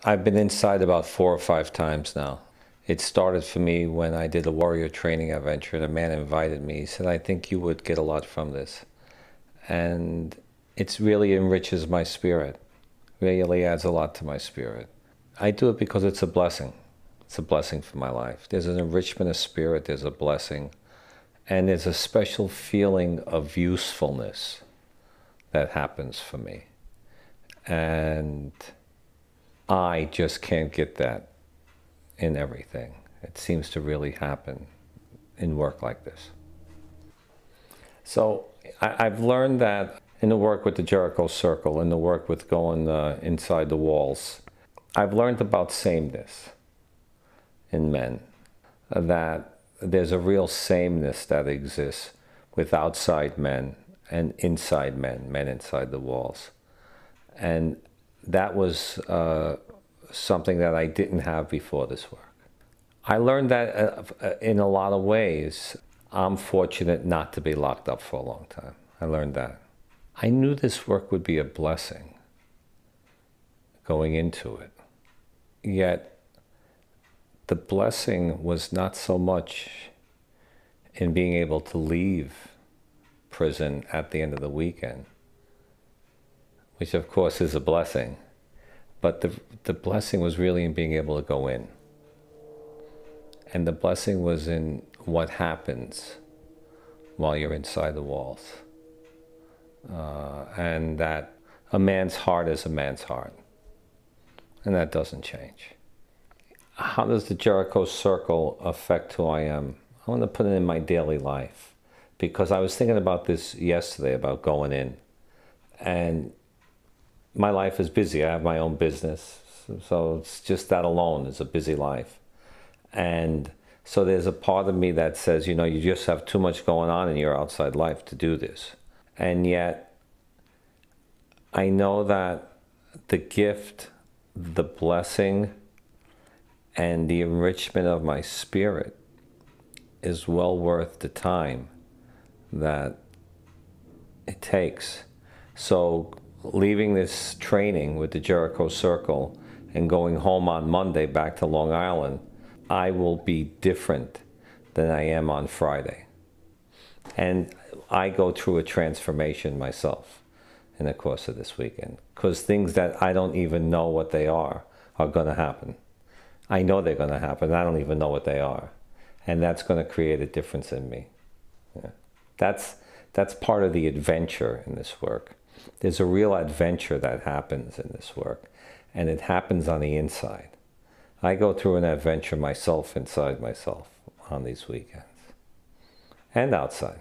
I've been inside about 4 or 5 times now. It started for me when I did a warrior training adventure, and a man invited me. He said, I think you would get a lot from this. And it really enriches my spirit, really adds a lot to my spirit. I do it because it's a blessing. It's a blessing for my life. There's an enrichment of spirit, there's a blessing, and there's a special feeling of usefulness that happens for me. And I just can't get that in everything. It seems to really happen in work like this. So I've learned that in the work with the Jericho Circle, in the work with going inside the walls, I've learned about sameness in men, that there's a real sameness that exists with outside men and inside men, men inside the walls. And that was something that I didn't have before this work. I learned that in a lot of ways. I'm fortunate not to be locked up for a long time. I learned that. I knew this work would be a blessing going into it. Yet the blessing was not so much in being able to leave prison at the end of the weekend, which of course is a blessing, but the blessing was really in being able to go in. And the blessing was in what happens while you're inside the walls. And that a man's heart is a man's heart. And that doesn't change. How does the Jericho Circle affect who I am? I want to put it in my daily life, because I was thinking about this yesterday, about going in. And my life is busy. I have my own business. So it's just that alone is a busy life. And so there's a part of me that says, you know, you just have too much going on in your outside life to do this. And yet, I know that the gift, the blessing, and the enrichment of my spirit is well worth the time that it takes. So leaving this training with the Jericho Circle and going home on Monday back to Long Island, I will be different than I am on Friday. And I go through a transformation myself in the course of this weekend, because things that I don't even know what they are going to happen. I know they're going to happen. I don't even know what they are. And that's going to create a difference in me. Yeah. That's part of the adventure in this work. There's a real adventure that happens in this work, and it happens on the inside. I go through an adventure myself inside myself on these weekends and outside.